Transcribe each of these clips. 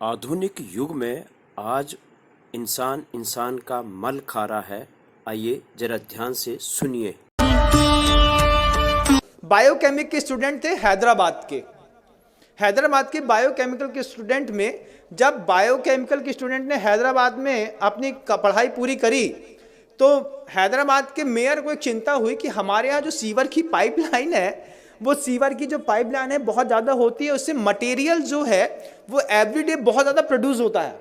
आधुनिक युग में आज इंसान इंसान का मल खा रहा है। आइए जरा ध्यान से सुनिए। बायोकेमिक के स्टूडेंट थे हैदराबाद के बायोकेमिकल के स्टूडेंट में, जब बायोकेमिकल के स्टूडेंट ने हैदराबाद में अपनी पढ़ाई पूरी करी तो हैदराबाद के मेयर को एक चिंता हुई कि हमारे यहाँ जो सीवर की पाइपलाइन है, वो सीवर की जो पाइपलाइन है बहुत ज़्यादा होती है, उससे मटेरियल जो है वो एवरीडे बहुत ज़्यादा प्रोड्यूस होता है।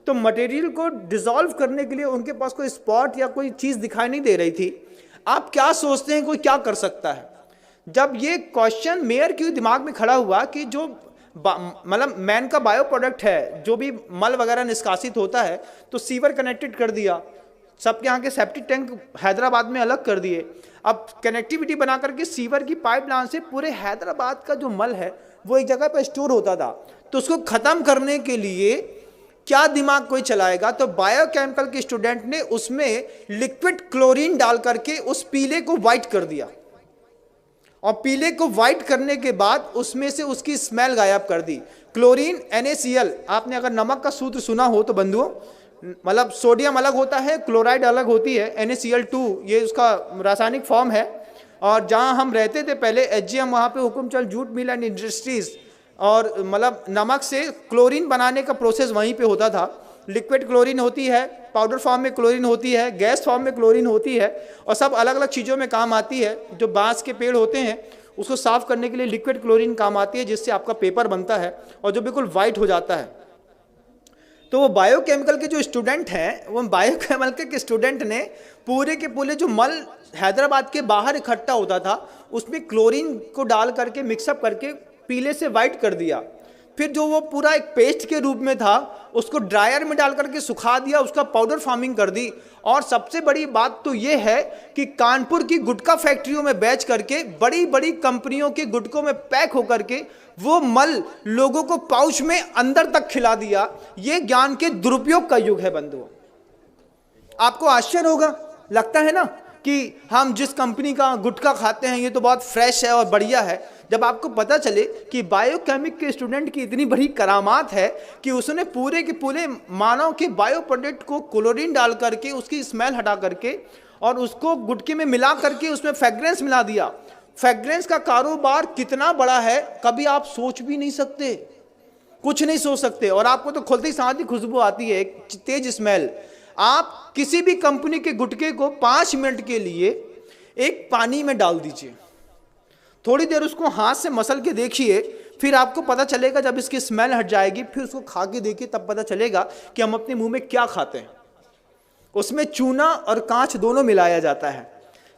तो मटेरियल को डिसॉल्व करने के लिए उनके पास कोई स्पॉट या कोई चीज़ दिखाई नहीं दे रही थी। आप क्या सोचते हैं कोई क्या कर सकता है? जब ये क्वेश्चन मेयर के दिमाग में खड़ा हुआ कि जो मतलब मैन का बायो प्रोडक्ट है, जो भी मल वगैरह निष्कासित होता है, तो सीवर कनेक्टेड कर दिया, सबके यहाँ के सेप्टिक टैंक हैदराबाद में अलग कर दिए। अब कनेक्टिविटी बना करके सीवर की पाइपलाइन से पूरे हैदराबाद का जो मल है वो एक जगह पर स्टोर होता था। तो उसको खत्म करने के लिए क्या दिमाग कोई चलाएगा? तो बायोकेमिकल के स्टूडेंट ने उसमें लिक्विड क्लोरीन डाल करके उस पीले को व्हाइट कर दिया, और पीले को व्हाइट करने के बाद उसमें से उसकी स्मेल गायब कर दी। क्लोरीन NaCl, आपने अगर नमक का सूत्र सुना हो तो बंधुओं, मतलब सोडियम अलग होता है, क्लोराइड अलग होती है, NaCl2 ये उसका रासायनिक फॉर्म है। और जहां हम रहते थे पहले HGM, वहां पे Hukumchand jute mill and industries, और मतलब नमक से क्लोरीन बनाने का प्रोसेस वहीं पे होता था। लिक्विड क्लोरीन होती है, पाउडर फॉर्म में क्लोरीन होती है, गैस फॉर्म में क्लोरीन होती है, और सब अलग अलग चीज़ों में काम आती है। जो बांस के पेड़ होते हैं उसको साफ करने के लिए लिक्विड क्लोरीन काम आती है, जिससे आपका पेपर बनता है और जो बिल्कुल वाइट हो जाता है। तो वो बायोकेमिकल के जो स्टूडेंट हैं, वो बायोकेमिकल के स्टूडेंट ने पूरे के पूरे जो मल हैदराबाद के बाहर इकट्ठा होता था उसमें क्लोरीन को डाल करके मिक्सअप करके पीले से वाइट कर दिया। फिर जो वो पूरा एक पेस्ट के रूप में था उसको ड्रायर में डाल करके सुखा दिया, उसका पाउडर फार्मिंग कर दी। और सबसे बड़ी बात तो ये है कि कानपुर की गुटखा फैक्ट्रियों में बेच करके, बड़ी बड़ी कंपनियों के गुटकों में पैक होकर के वो मल लोगों को पाउच में अंदर तक खिला दिया। ये ज्ञान के दुरुपयोग का युग है बंधुओं। आपको आश्चर्य होगा, लगता है ना कि हम जिस कंपनी का गुटखा खाते हैं ये तो बहुत फ्रेश है और बढ़िया है। जब आपको पता चले कि बायोकेमिक के स्टूडेंट की इतनी बड़ी करामात है कि उसने पूरे के पूरे मानव के बायो प्रोडक्ट को क्लोरीन डाल करके उसकी स्मेल हटा करके और उसको गुटके में मिला करके उसमें फ्रेग्रेंस मिला दिया। फ्रेग्रेंस का कारोबार कितना बड़ा है कभी आप सोच भी नहीं सकते, कुछ नहीं सोच सकते। और आपको तो खुलते ही साथ ही खुशबू आती है, एक तेज स्मेल। आप किसी भी कंपनी के गुटके को 5 मिनट के लिए एक पानी में डाल दीजिए, थोड़ी देर उसको हाथ से मसल के देखिए, फिर आपको पता चलेगा, जब इसकी स्मेल हट जाएगी फिर उसको खा के देखिए, तब पता चलेगा कि हम अपने मुंह में क्या खाते हैं। उसमें चूना और कांच दोनों मिलाया जाता है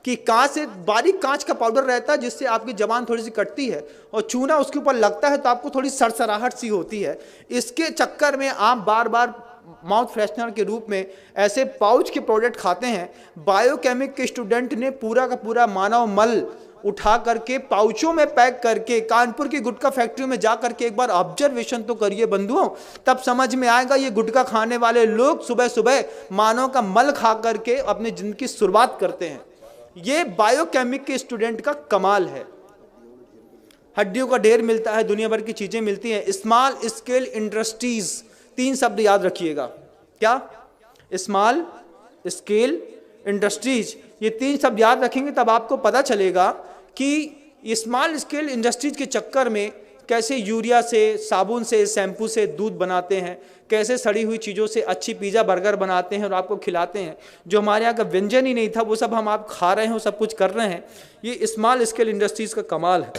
कि कांच से बारीक कांच का पाउडर रहता है जिससे आपकी जबान थोड़ी सी कटती है, और चूना उसके ऊपर लगता है तो आपको थोड़ी सरसराहट सी होती है। इसके चक्कर में आप बार बार माउथ फ्रेशनर के रूप में ऐसे पाउच के प्रोडक्ट खाते हैं। बायोकेमिक के स्टूडेंट ने पूरा का पूरा मानव मल उठा करके पाउचों में पैक करके कानपुर की गुटखा फैक्ट्री में जा करके एक बार ऑब्जर्वेशन तो करिए बंधुओं, तब समझ में आएगा ये गुटखा खाने वाले लोग सुबह सुबह मानव का मल खा करके अपनी जिंदगी की शुरुआत करते हैं। ये बायोकेमिक के स्टूडेंट का कमाल है। हड्डियों का ढेर मिलता है, दुनिया भर की चीजें मिलती हैं। स्मॉल स्केल इंडस्ट्रीज, 3 शब्द याद रखिएगा। क्या? स्मॉल स्केल इंडस्ट्रीज, ये 3 शब्द याद रखेंगे तब आपको पता चलेगा कि स्मॉल स्केल इंडस्ट्रीज के चक्कर में कैसे यूरिया से, साबुन से, शैम्पू से दूध बनाते हैं, कैसे सड़ी हुई चीज़ों से अच्छी पिज़्ज़ा बर्गर बनाते हैं और आपको खिलाते हैं। जो हमारे यहाँ का व्यंजन ही नहीं था वो सब हम आप खा रहे हैं, वो सब कुछ कर रहे हैं। ये स्मॉल स्केल इंडस्ट्रीज़ का कमाल है।